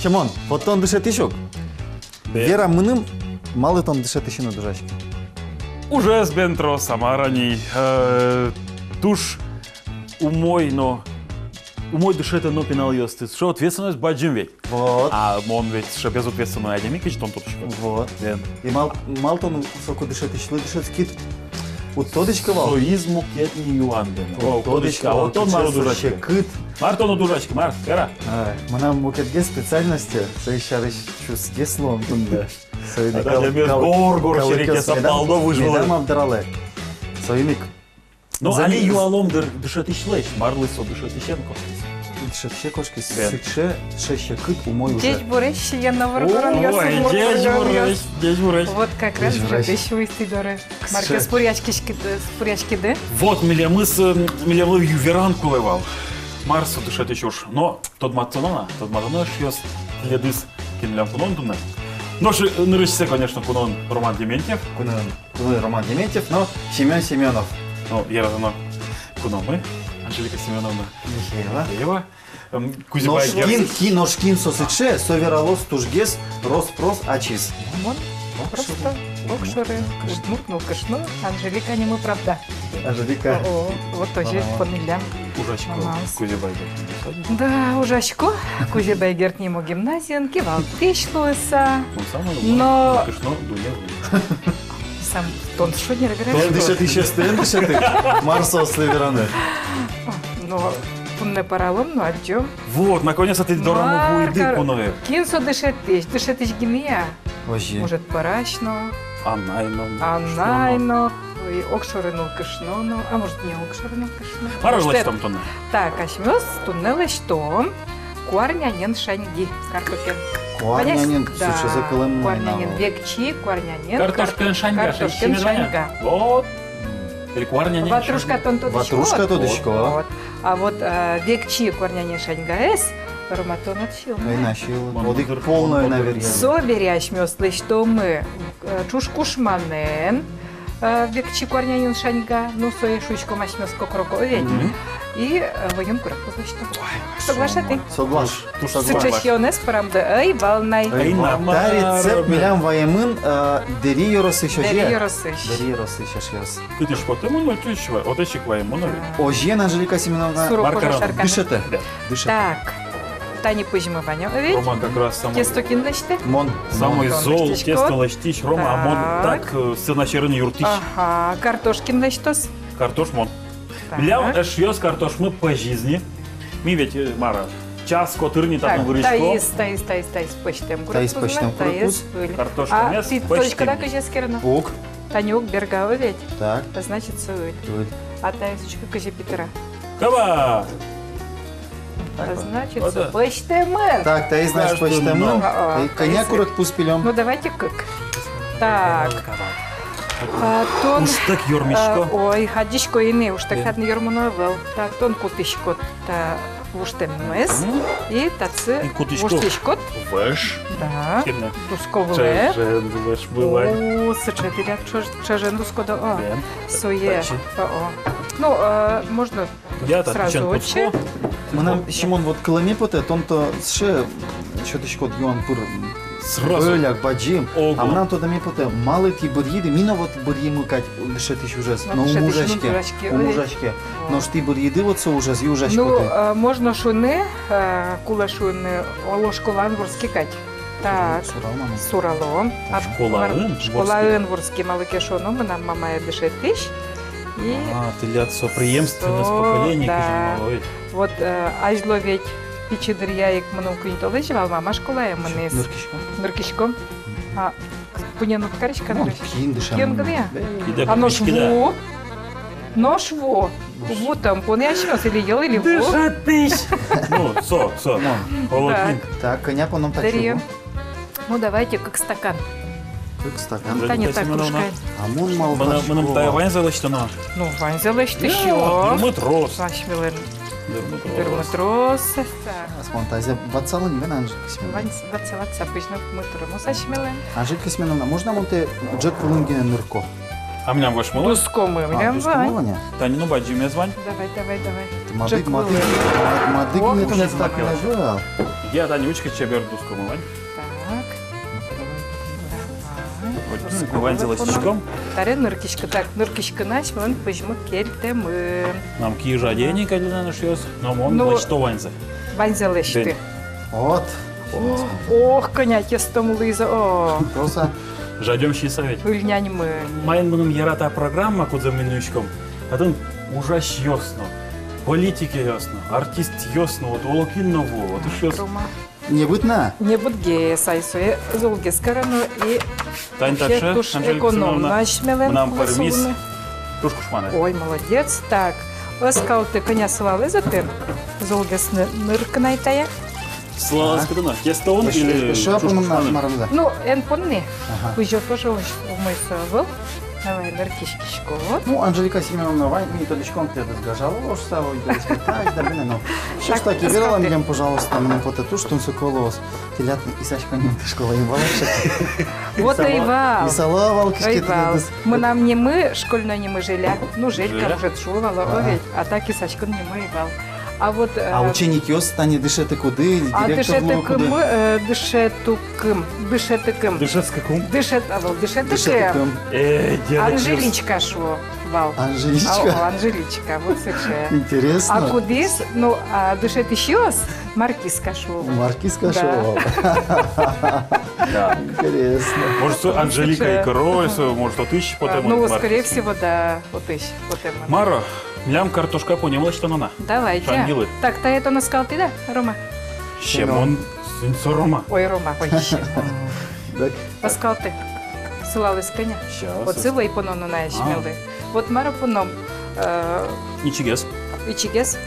Шимон, вот он дышит еще. Вера мыным, мало он дышит еще на дужачке. Уже с бентро самараний. Туш умой дышит, но пенал ёсты. Что ответственность баджим ведь. Вот. А он ведь, что безответственный один микич, он тут еще. Вот. И мал он соку дышит еще, дышит скид. У тодочка вал. Соизму кетни юанды. О, тодочка, а вот он мару дужачка. Кыт. Март он дужачка, Март, кара. Манам букетге специальности, соищарыш чус геслом тунда. Да, я без гор шереке сапалдо выжил. Медам абдрале. Соимик. Ну, они юалом дышат ишлеш, марлы со дышат ищенко. Дышат ще кошки, сыкше, шеще кыт умой уже. Дечь бурещ, я на варгоран, я дечь бурещ. Вот как раз же дечь выстидоры. Марка спурячки, да? Вот, милямы юверан кулевал. Марсу дышат еще уж. Но тот матонона шьёс ледыс кинлям кунон думна. Но же нырышся, конечно, кунон Роман Дементьев. Кунон Роман Дементьев, но Семен Семенов. Ну, я разумно кунон мы. Анжелика Семеновна Михаила. Кузьма Герц. Ножкин сосыче, совералос тужгес, роспрос ачис. Мон, просто окшоры, удмуркнул кашну, Анжелика не мы правда. Анжелика. Вот тоже фамилия. Ужачко, Кузьма Герц. Да, ужачко, Кузьма Герц не мог гимназиан, кивал тишлуса. Но... Сам тон что не играет? Тон дышит еще стен, дышит Марсо Севераны. Ну, не паралом, ну а чё? Вот, наконец ты дорому буйды кунове. Кинсо дышит гиния. Может, парашно. Анайно. И окшорину кашно, а может, не окшорину кашно. Марожлась там тонна. Так, а смёс туннелось что? Куарнянин шаньги. Картофель. Куарнянин, слушай, за колым. Куарнянин векчи, куарнянин. Картошкин шаньга. Вот. Или куарнянин. Ватрушка тодочко. Ватрушка тодочко. А вот векчи куарнянин шаньгаэс, роматон отшил. Иначе, вот их полное наверное. Соберящ мёслы, что мы чушкушманен, векчи куарнянин шаньга, ну, своей шучку масмёско кроковедь. И воен курак позначно. Соглашатый? Соглаш. Сучащёнес парамда эй волнай. Та рецепт милям воемын дериёрос еще же. Дериёрос еще. Ты ж потом он отчего? Вот эти кваймоны. Ожен Анжелика Семеновна. Дышите. Так. Тани пыжмы Ваня. Рома как раз самый. Тесто киндаште? Мон. Самый зол, тесто ластич. Рома, а мон так сырначерный юртич. Ага. Картошкин ластос? Картош мон. Милям эшьёс картош мы по жизни. Мы ведь, Мара, час котырни там вырышко. Таис, почтем. Таис, почтем. Картошка мяс, почтем. А ты точка так и скерно? Ок. Танюк, берга, ведь? Так. Это значит суэль. А таисочка кожи Петра? Кава! Значит, почтем. Так, таис, значит, почтем. Коня курок пуспилем. Ну, давайте как. Так. Уж так юрмичко. Ой, ходичко и не, уж так хатный юрмоновел. Так, тон кутишко, та уштемнес. И тацы уштишко. Вэш. Да. Тусковле. Чажен, вэш бывает. О, сычетырят, чажен тускодо. Суе. Ну, можно сразу очень. Нам, Шимон, вот коломепоте, тон-то ше, что-то юан пур. Сразу. Бöljak, баджим. А нам туда мепоте, малы ти бурьиды, мина вот бурьимы кать, дышать еще ужас. Но у мужачке. Но что ты бурьиды вот со ужас, и ужас. Ну, можно шуны, кулашуны, ложку лангурски кать. Так, суралом. Школаын ворски малыке шону, мы нам мама дышит пищ. Ты лят соприемственность поколений. Да. Вот ажло ведь пичидыряек мыным күйінтолы жевал мама школая мынес. Ныркишком. А пунен уткаришка нырыш. Кенгве. А ношво. Ношво. Вот там, он я щас или ел, или во. Дышатыш. Ну, со. Так, коня по нам так. Ну, давайте как стакан. Как стакан. Та не так кружка. А мон мал. Мы нам тай Вань залечь-то на. Ну, Вань залечь ты еще. Дерматрос. Сашмилен. Дерматрос. Фантазия бацала не вена Анжелика Семеновна. Вань бацала пыжно мы турому Сашмилен. Анжелика Семеновна, можно монте Джек Вулынгина нырко? А меня ваш мало? Дуско мы, меня Вань. Таня, ну баджи меня звань. Давай. Мадык не так не жил. Я Танючка чеберду скомывань. Так. Вот скомывань за ластичком. Таре ныркишка. Так, ныркишка наш, он пожму кельтемы. Нам кижа денег один наш ёс, но он лачто ваньзе. Ваньзе лешты. Вот. Ох, коня, тестом Лиза. О, Просто Жадем щи совет. выльнянь мы. Майын мыным ярата программа кудза минуючком. Атын ужаш ёсно. Политики ёсно. Артист ёсно. Вот олокин ново. Вот уж ёс. Рома. не бытна. Не будге сайсуе золге скарано и Тань такше, туш Анжелика эконом Семеновна, нашмелен. нам пармис. Тушку шманы. Ой, молодец. Так, оскал ты коня славы за ты. Золге ныркнайтая. Слава скадына. Тесто он или Что тушку на шманы? марамда? Ну, эн понны. Ага. Уже тоже в мой совал. Давай, ныркишкишко. Вот. Ну, Анжелика Семеновна, вань, ми толичком тебе сгажала, ложь савой, да испытаешь, да блин, ну. Что ж Так, так, и верила скажи. мне, пожалуйста, мне вот эту, что он соколос. Телятный и сачка не ты школа, и балашек. Вот и вал. И сала, валкишки. Ой, вал. Мы нам не мы, школьно не мы жили. Ну, жилька Жиля? уже чувала, Ага. ой, а так и сачка не мы вал. А вот... А ученики останні дишети куди, А директор було куди. дышетукым. Дышецкакум. Дишетиком. Деда. Анжеличка шо, вал. Анжеличка. Анжеличка, вот сыче. Интересно. А кудись, ну, а дышет еще раз, маркизка шо. Маркизка Да. шоу. Да. Интересно. Может, Анжелика и Король, может, отыщи потом. Ну, скорее всего, да, вот ищ, вот именно. Маро, млям картошка поняла, что она. Давайте. Шангилы. Так, ты это наскал ты, да, Рома? Щемон, сынцо Рома. Ой, Рома, ой, ще. Так. Наскал ты. Силали з коня. Щас. Оце і понону наєшміли. От мара поном. Ничегес. Ічігес.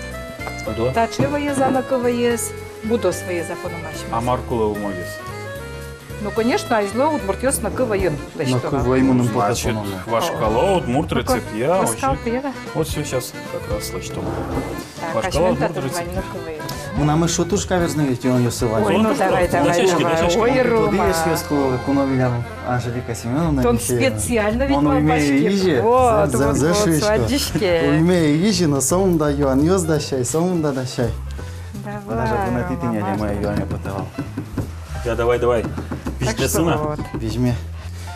Адо. Та чива є занакова є. Буду своє закону А нашими. Маркула умогес. Ну, конечно, а зло от мортьос на кива є. На кого ему нам Значит, потом. ваш колод, мурт рецепт я. Наскал ты, да? Вот все сейчас как раз слышно. Так, Ваш а колод, шмента мурт тут рецепт. вань на кива є. Ну, нам що туш кавер знаєте, он йосиває. Ой, ну давай, давай, давай. Ой, Рома. Подивись йоску, куновіля Анжелика Семеновна. Он специально ведь Он умеє папашки. їжі. Вот, за вот, вот, швидко. сладчишки. Умеє їжі, но самому даю, а йос дащай, самому дащай. Вона ж Давай, вона ти не Рома. моя Йоаня потивала. Я давай. Так Пишите что сына. вот. Візьми.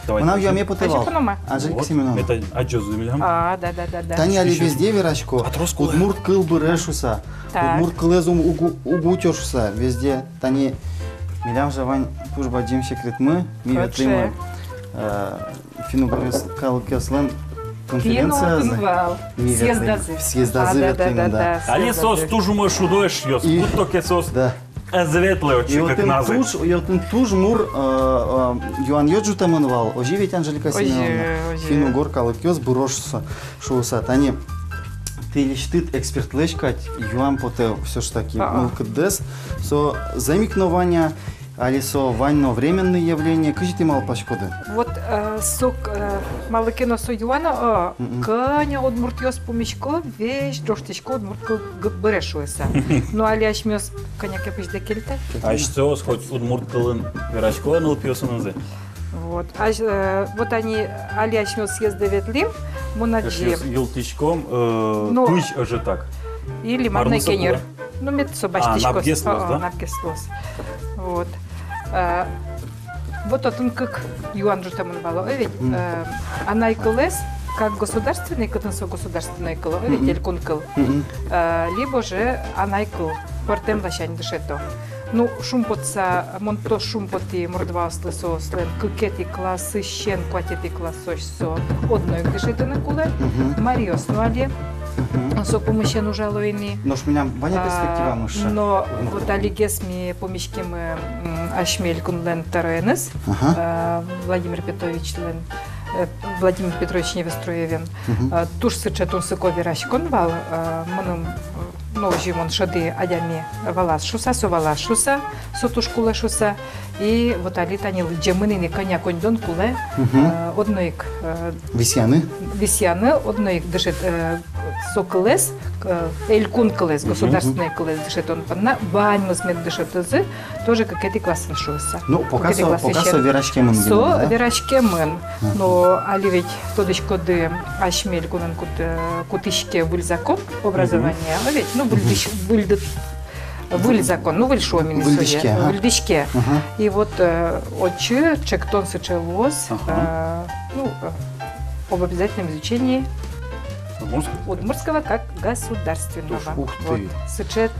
Давай. Вона в Йоамі А що потивала. понома? Анжелика Вот. Семеновна. Это аджозу милям. А, да. Та ні, алі везде вірачко. Атроску. Удмурт кыл берешуса. Так. Удмурт кылезум угутешуса. Везде. Та ні. Милям же вань туж бадим секретмы. Ми Хоче. ветлимы. Финугорис калкеслен конференция. Финугорис. Съездазы. Съездазы ветлимы, да. Али сос тужу мой шудоешь ёс. И- Будто ке сос. Да. Зветлый И очи, вот как им назы. туж мур Юан Йоджу таманвал. Оживить Анжелика Оже, Семеновна. оже. Финугор калкес бурошуса. Шоуса. Тани. Ты лиштит эксперт лечкать, Юан поте все ж таки. Ну, кдес. Со замикнования, али со ванно временные явления. Кажите мало пашкоды. Вот сок малыкино союана, коня от муртьос помічко, весь троштичко от муртко берешуеса. Ну, али ашмёс коня кепиш де кельте. А что, хоть удмурт кылын верачко, ну пьёсы назы. Вот. Вот они, али ашмёс съезды ветлим, мунаджи. Юлтичком, Ну, пыч же так. Или манный Марнуса кенер. була? Ну, мет собачтичко. напгеслос, да? Напгеслос. Вот. Вот он как Юан же там навало. Ведь она и колес, как государственный, государственный кол, ведь элькун кол. Либо же она и кол. Портем лащань дышето. Ну, шумпотца, монто шумпоти мордвасли сослен, кукети класи, щен кватети класош со одної дишето на куле, Маріос, ну алі, со помощен ужалойни. Но ж меня Ваня перспектива мыша. Но вот алигес ми помещким ашмель кунлен тароенес, Владимир Петрович лен, Владимир Петрович Невестроевен, туш сычетун сыкови рашконвал, мыным ножимон шады адями валас шуса, со валас шуса, со туш куле шуса, и вот алитани джемынини коня кондон куле, одноик висяны, одноик дышит соколес, элькун колес, государственный колес дышит он панна, бань мазмет дышит азы, тоже как эти классы шуса. Ну, пока со верачке мын. Со верачке мын. Но али ведь тодочко ды ашмель кунан кутышке выльзаком образование, а ведь, ну, выльдыт выль закон, ну выль шомин Выльдичке, ага. выльдичке. Ага. И вот отче чектон сычелос, ну, об обязательном изучении удмуртского как государственного. Ух ты. Вот, сычет.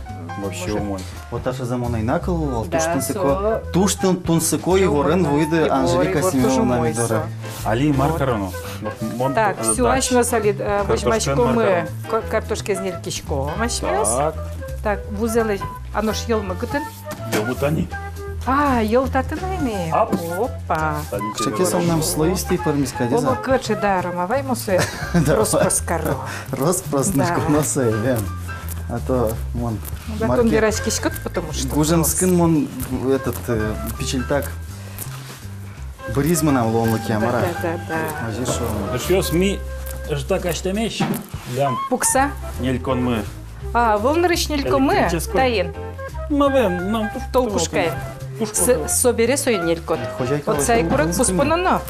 Вообще умой. Вот та, що за мною наколував, Да, туштин тунсико і ворен вийде Анжеліка Семеновна Мідоре. Али Маркарану. Так, все, ашмёс али башмачко мы картошки з нелькичко. Ашмёс. Так. Так, вузели, оно ж ел мыгытын. Бутани. А, ел татынайны. Ап. Опа. Чеки сам нам слоїстий перміська Оба діза. кычы да, ромавай мусы розпроскару. Розпросничку Да. носи, вен. А то, вон, Закон вирачки скот, потому что... Гуженскин, вон, этот, печельтак. Бризмана в лонлоке, амара. Да. Ажи шо. Шьос ми ждак аштамеш. Лям. Пукса. Нелькон мы. А, волнырыш нелько мы, Электрической. таин. Мавен, нам Толкушкай. Собери свой нелькот. Хозяйка. Вот сай курак пуспононо.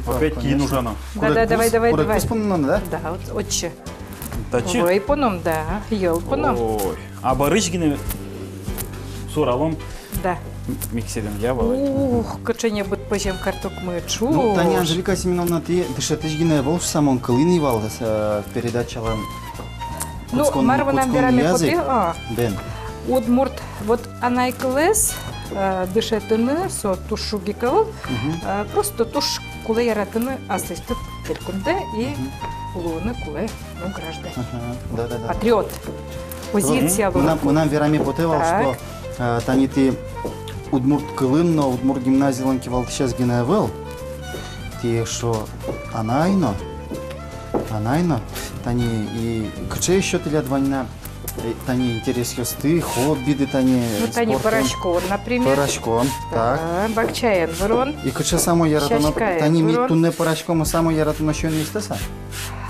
опять кину жана. Да, давай. Курак пуспонно, да? Да, вот отче. Тачи. Ой, поном, да. Ел поном. Ой. А барышкины суралом Да. миксерин я была. Ух, качане будет позем карток мы чу. Ну, Таня Анжелика Семеновна, ты дышатыжгине был в самом Калыни вал передачала. Ну, Марва нам верами поты. Бен. Удмурт, вот она и клес, дышатыны, со тушу гикал, просто туш куле яратыны асыстып телкунде и луны куле, ну, граждан. Да. Патриот. Позиция была. Мы нам верами потевал, Так. что Тани ты Удмурт Кылын, но Удмурт гимназиялан кивал сейчас гиневел. Ти что Анайно, Тани и кче еще ты лет война. Тани интерес ёсты, хобби, Тани Ну, Тани Порошко, например. Порошком, так. Бакчаен, Ворон. И кче само яратано, Щачкаев, Тани ми Ворон. туне Порошком, само яратано що не стаса.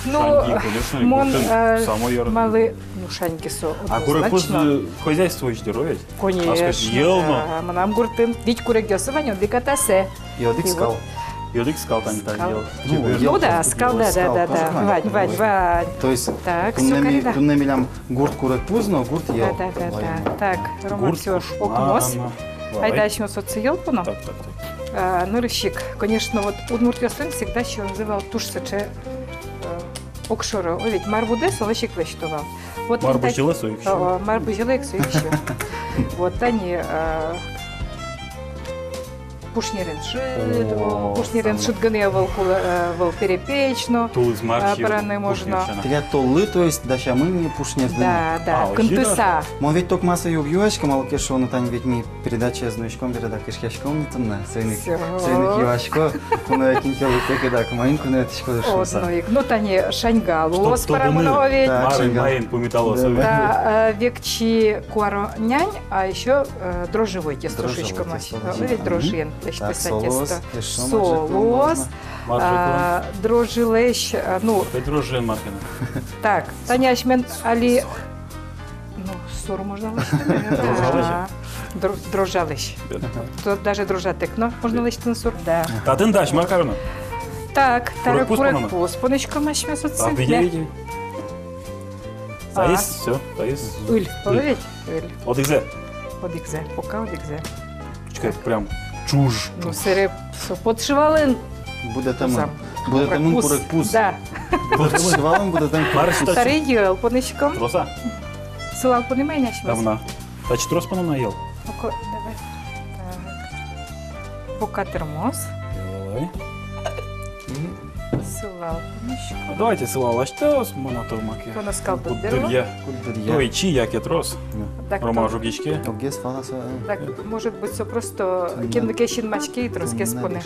Ну, Шаньки, конечно, и мон Гуртен самой ярко. малы, ну, шаньки со. А курак однозначно. хозяйство здоровье. Конечно. Елно. Манам гуртын. Ведь курак гёсываню, дикатасе. И одик скал. Йодик скал там так Скал. делал. Ну да, скал, да. Вань. То есть Так, все корректно. тунне милям гурт курак пузно, гурт ел. Да. Так, Рома, все, окунос. Айда еще социал поно. Так. Нырыщик. Конечно, вот Удмурт Ясын всегда еще называл туш сыче окшору. Ой, ведь марбудес, олещик вещтовал. Вот Марбу жила союз. Марбужилек союз. Вот они Пушнерен шит гыне вол перепечно. Тул из марчи. Параны можно. Тля толлы, то есть даща мы не пушне Да, А, кынтыса. Мон ведь только масса юбьюачка, малке шо, но там ведь не передача с ночком, переда кишкашком не тунна. Свиных юашко, куна кинтелы теки да, кумаин куна это шкода шуса. Одноик. Ну, тани шаньгало, Что спарамонова ведь. Да. Марын по металлу. Да, векчи куаро нянь, а еще дрожжевой тестушечка. Ведь дрожжен. Так, солос, Солос, дрожжи лещ, ну, Дрожжи Маркина. так, Таняшмен, али, ну, ссору можно дрожжалыш. Тут даже дрожжатек, но можно лещ на ссор, да. А ты дашь Маркарну? Так, Курак курак пуспоночка машме соцсеть. А видите? Таис, все, таис. Уль, поверить? Уль. Одикзе. Одикзе, пока одикзе. Чекай, прям чуж. Ну, сири, подшивалин. Буде там Сам. курак пуз. Да. Буде швалом, буде там Марш Старий ел поничком. Троса? Силал понимай наші. Давна. Та чи трос пану наел? Давай. Так. Пока термос. Давай. Силал поничком. Давайте силала що з монотомаки. То наскал тут дерево. Буддир'я. курдир'я. Той чи як я трос. Так, Рома то- жугічки. Огес фаласа. так, может быть, все просто кіндикешін мачки і трошки спони.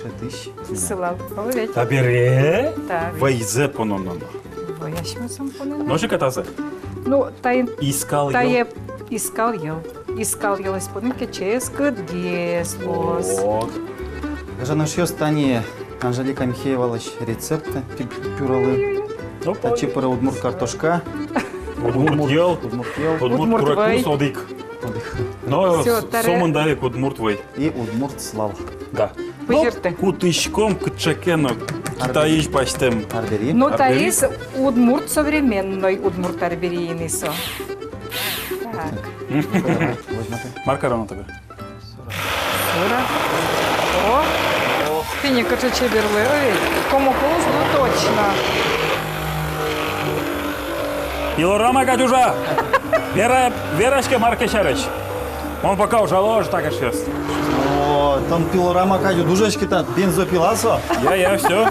Силал. Поверить? Та бере. Так. Вайзе пононно. Боящим сам понини. Ножи катазе. Ну, Іскал та його. є іскал єл. Іскал єл спонинки через кидгеслос. От. Вже наш йос Тані Анжеліка Михеєвалич рецепти пюрали. Опа. Та чипера удмурт картошка. Удмурт єл. Удмурт єл. Удмурт Удмурт куракус вай. одик. Но Всё, таре. сомон давик удмурт вай. І удмурт слав. Да. Пожирте. Кутышком кчекено. Китаиш паштем. Арбері. Ну, Арбери? таис удмурт современной, удмурт арберийный со. Так. Давай, возьмете. Марка равно тебе. Ура. О, спині качачі бірли. Кому повзду точно. Пилорама, Катюша! Верочка, Марка Шарыч. Он пока уже ложит, так и сейчас. О, там пилорама, Катю, дужечки-то, бензопиласо. Я, все.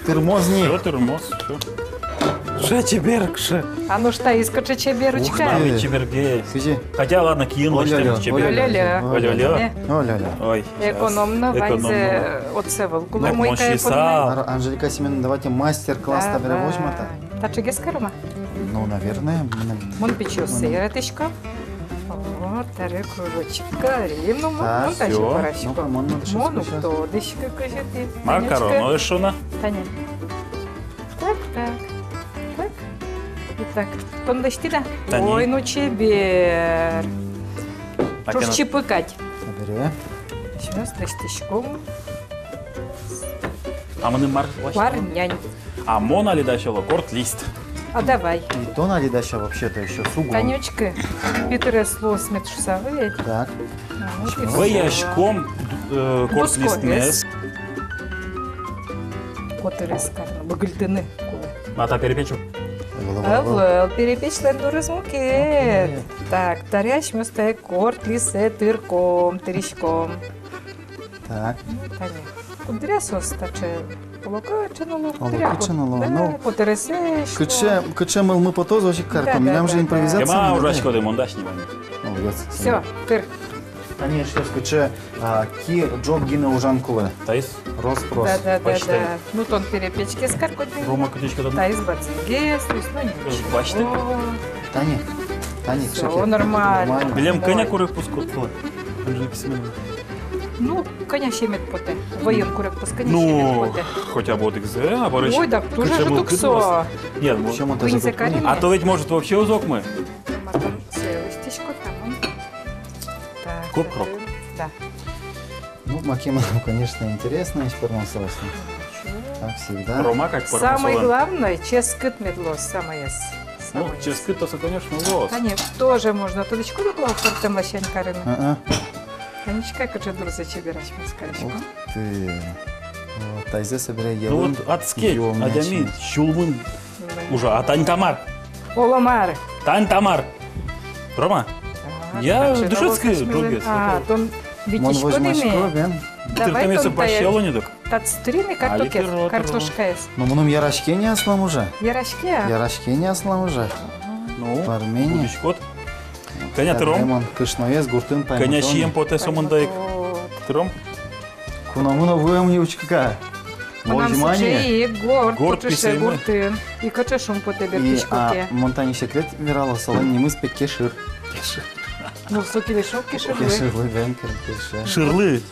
Термозні. Все, термос, все. Ше чеберг, ше. А ну что, из качачі бірочка? Ух ты. Чеберге. Скажи. Хотя, ладно, кинул, Оля-ля, чеберг. Оля-ля. Оля-ля. Оля-ля. Ой, щас. Економно, вайзе оце велику Так, мойка мощі сал. Анжелика Семеновна, давайте мастер-класс табере возьмете. Та чи гескарума? Ну, наверное. Мон печу сигареточка. О, таре кружочка. Рівно мон та ще всё. Ну, парашко. по-моему, надо щас Мону сейчас. то, дещика кажете. Макарон, ну и что на? Таня. Так, так. Так. І так. Тон дощти, да? Та ні. Ой, ну чебер. Так, Що ж я на- чіпикать? Табере. Сейчас дощтичком. А мене Марк Парнянь. А Мона ли дальше корт лист. А давай. И то налидаща вообще-то еще сугу. Танечка, Пітер Слос Метшуса, ви Так. Вияшком корт Боско, лист yes. мес. Котери скарно, багальтини. А та перепечу. Авел, перепечь лендуры мукет. Так, тарящ мёстая корт лисе тырком, тырищком. Так. Таня, кудрясос таче. Полокаченуло, Полокаченуло, ну. потересеш. Каче мы по то зочек карту. Да, Нам да, же да, импровизация. Ема ужачко де мондашні вони. Молодец. Все, тыр. Конечно, каче ки джоб гина ужанкуле. Таїс. Роспрос. Да, да, да, почти. да. Ну, тон перепечки скаркотный. Рома кутичка там. Таис бацигес, то есть, ну, ничего. Бачите? Тани. Тани, Все нормально. Білем коня курив пускотку. Анжеліка Семеновна. Ну, коня ще мед поте. Воєн курек пускані ще Ну, мед поте. хоча б от екзе, або речі. Ой, так дуже ж туксо. Ні, ну, Чому ти Винься закупила? Каріна. а то ведь може вообще узок ми. Це листечко там. Так. Коп-крок. Да. Ну, Макима, конечно, интересно, информация. Как всегда. Рома как Самое главное, ческит медлос, самое. Ну, чески то, конечно, лос. А нет, тоже можно. Тудочку доклав портем лощань Карина. А-а. Танечка, как же друзі чебирач Ух маскарочку. ты. Вот, Тайзе собирай Ну елын. вот от скейт, Ёмначи. Адямин, Щулмын, уже, а Тань Тамар, Оламар. Тань Тамар. Рома, Я душецкий другец. А, тон Мон витичко возьмешь не кровен. ты Давай там если тон тает. пощело не так. Тацтрины А, картокет, литература. картошка есть. Ну, моном ярашке не аслам уже. Ярашки, а? Ярашке не аслам уже. Ну, В Армении. будешь кот. Коня ты Ром, Ремон, кышноез, гуртын, паймутон. коня чием по те самандайк. Вот. Ты Ром? Кунамуна вуем девочка. Нам Внимание. случай и горд, Горд почеше писаемый. гуртын. И качешум по тебе И пишкуке. монтани секрет вирала салон не мы спек кешир. Ну, суки вишовки Кешир, ширлы. вы венкер, кешир. Ширлы.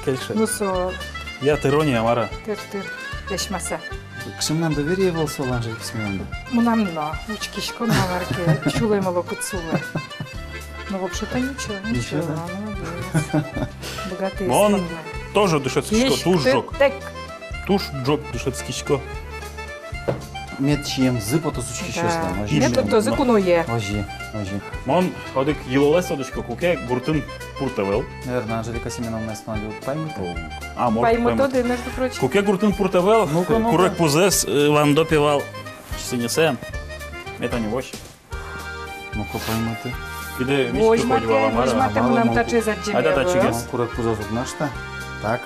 Кельша. Ну, со, Я ты Рони, Амара. тыр-тыр. Яшмаса. Кшим нам доверие был салон же письмен. Мунам на, учкишко на варке. Чулай молоко цулай. Ну, вообще-то ничего, Ничего, ничего. Молодец. Богатый Он славный. тоже душецкичко, туш жок. Так, Туш жок душецкичко. Мет чием зыпото сучки да. честно. Нет, то законує. Ожи, ожи. Мон ходик йололес одочко куке гуртын пуртавел. Наверное, Анжелика Семеновна остановила паймут. А, может, Пойму поймут. туди, между прочим. Куке гуртын пуртавел, Ну-ка, ну-ка. курек пузес, вам допивал. Чесенесен. Это не вощ. Ну-ка паймуты. Іде Возьмати, вала Мара. возьмати, Мала, нам ну, тачи а да, заджимєве. тачи гес. Ну, курок пузозуб наш-то. Так,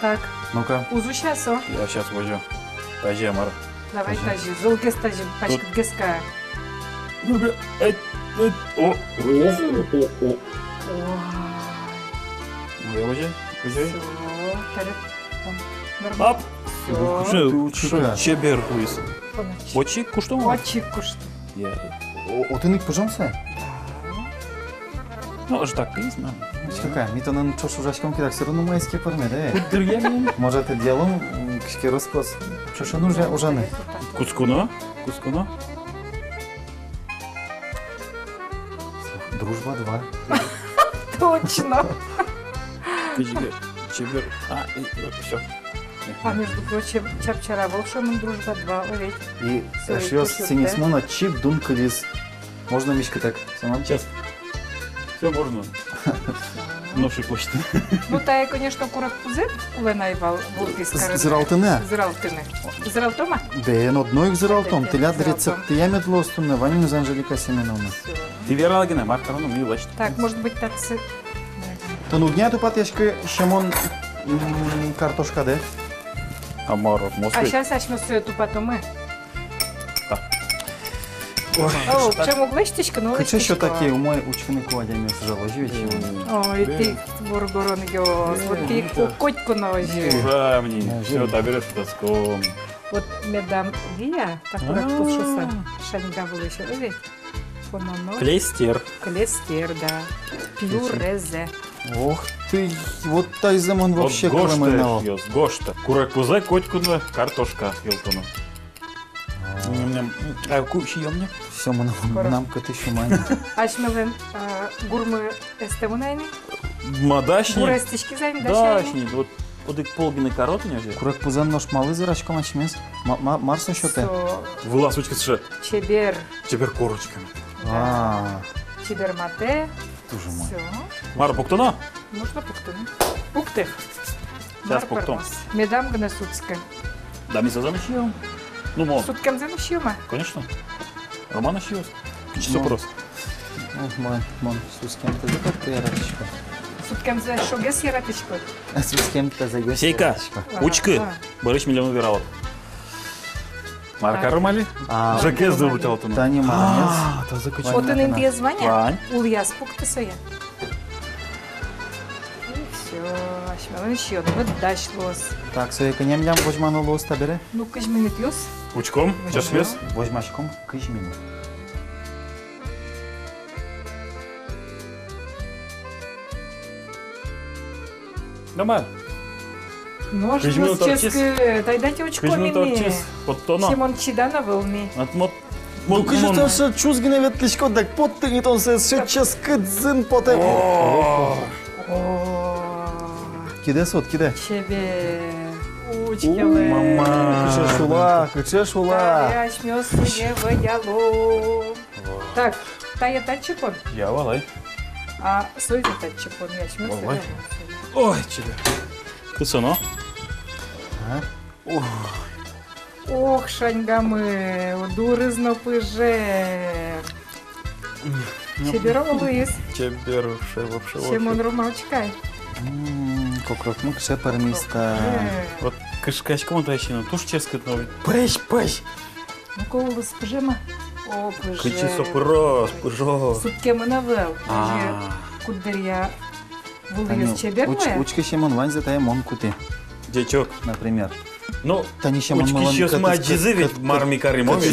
Так, ну-ка. узущасо. Я сейчас возьму. Тажи, Мара. Давай тажи, золке стажи, пачка геска. Ну-ка, о. Я возьму. Все, нормально. Ап. Все, Ты учика. Чебер хуис. Очи куштом? очі кушт. Я. О, ты ник пожалуйста? Ну, аж так пізно. Какая? Ми то на чош ужачком кидак, все равно майские формы, да? Дыргем. Може ти ділом кишки розкос. Що нужно уже не? Кускуно? Кускуно? Дружба 2. Точно. Чебер. А, все. А между прочим, чапчара волшебным дружба 2, уверь. І Sorry, шьос пишете. цинісмона чіп дункаліс Можно мишка так? Сейчас. Все можно. Ноши почты. Ну, та я, конечно, курак пузет, уленайвал, волки скарыны. Зиралтыны? Зиралтыны. Зиралтома? Бен одной зиралтом. Ты ляд Зиралтом. рецепты я медлостумны. Ваню за Анжелика Семеновна. Всё. Ты верала гене, макарону мені лечт. Так, может быть, так с... То ну дня ту патешки, щемон картошка, де? Амаро, А Москвы. сейчас начну все эту потом мы. Ой, О, чему глещтичка, ну Хоча що таке, у мой учений кладя заложив. Ой, ты, бургорон, йос, вот ты котку ножи. Ура, мне. Все, та берешь доском. Вот медам вия, так курак пулшуса, шаньга вылыша, видите? Фононо, Клейстер. клестер, да, пюрезе. Ох ты, вот тайзем он вообще кроменал. Гошта. Куракузе, котькуна, картошка Хилтона. А кучи мне? Все, мы нам к этой шумане. Ашмелен гурмы эстемунайны, Мадашни. гурестички зайны, Дашни. Вот одик полбины коротня вже. Курак пузан нож малы зирачком ачмес. Марсо що те? Виласочка ще. Чебер, Тепер корочками. чебермате, Дуже мой. все. Мара Поктона? Можно пуктуны. Пукты. Сейчас пуктом. Медам гнесуцка. Да, ми се замішуємо. Ну, мол, Суткам замещима. конечно. Романа ще ось. Чи вопрос? Мон, с кем-то за как ярочка. Суткам за шогес яратичко. С кем-то за есть. Сейка, учки. Бориш мільйон вірало. Марка Так. Ромалі? А, Жаке здобутила то. Та не молодец. Та закочу. Вот он интия звания. Вань. Ульяс пукты соя. Все, ашмелен еще. Вот дашлос. Так, своє коням возьману лоста бере. Ну, кожминит йос. Учком? Час вес? Возьмашком кижміну. Нормально. Нож Кожмину йос торчис. ческ. Дай дайте очко Кожмин мини. торчис. Под тоно. Симон Чидана вълни. Ну, кажи, то все чузгине ветличко, так поттигни то се все час кидзин поте. Киде сот, киде? Чебе. Учкеле. Мама. Киче шула, киче шула. Я шмёс себе вояло. Так, тая татчипон. Я валай. А сойди татчипон, я шмёс Давай. себе. Ой, тебе. Ти соно? Ох, шаньгами, дуризно пиже. Чеберо Луїс, Чеберуше, вообще. Симон Ромавчкай. Кокротну кише перміста. Вот кишкачком тащину, туж ческать новый. Пеш. Ну, колос пижема. О, пиже. Кичи сопро, пожо. Сутке менавел. Пиже, кудеря Луїс Чеберле. Учки ще мон вань затає мон кути, Дячок. например. Ну, Та ні ще мон учки ще сма аджизивить марми каримові.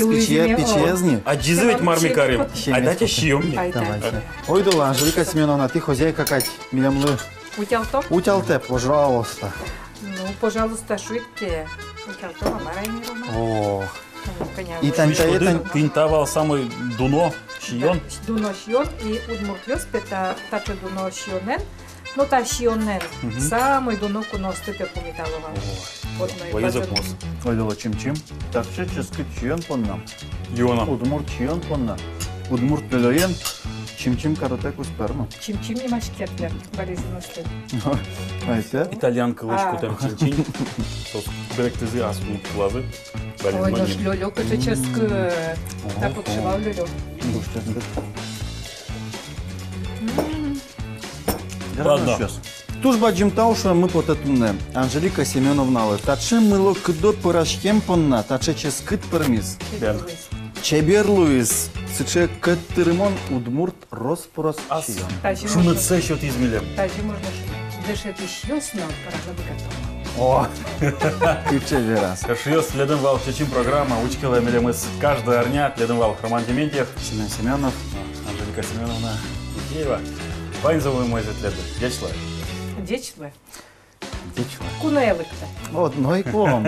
Печезні. Аджизивить марми карим. Ще А не дайте сколько. щемні. Ай, Давай. так. Ой, дола, Анжелика Семеновна, ти хозяйка кать, милямлы. Утялто? Утялте, пожалуйста. Ну, пожалуйста, шуйте. Утялто, мама Райнировна. О, Ну, коня. І там- Ще один пінтавал саме дуно, щіон. Дуно шьон и удмуртвёс пета таче дуно шьонен. Ну та шьонен. Самый дуно куно степе помиталова. Поїзок мос. ой, дола, чим-чим. Так, ще чески чион понна. Йона. Удмурт чион понна. Удмурт лелоєн. Чим-чим каротеку сперма. Чим-чим не машкетлер. Борисовна след. Ай, те? Італіанка лишку А. там чин-чин. Беректизи асу плази. Ой, ну ж лёлёк, это ческ. Так вот шивал лёлёк. Ладно. Туж баджим тауша ми потетуне. Анжелика Семеновна, але та чим мило кидот порашкем понна, та че ческит перміз. Чебер Луїс, сиче каттеримон удмурт розпорос чион. Тажи Що на можно, це, що ти змілем? тажи можно дышать еще снова, пора готова. О, киче вірас. Кашиос, следом вал чечим программа, учкила мелемыс каждый арня, следом вал Роман Дементьев, Семен Семенов. Анжелика Семеновна Икеева. Вайнзовый мой затледы. Дячла. Дечла. Дичла. Кунелык-то. Одной ком.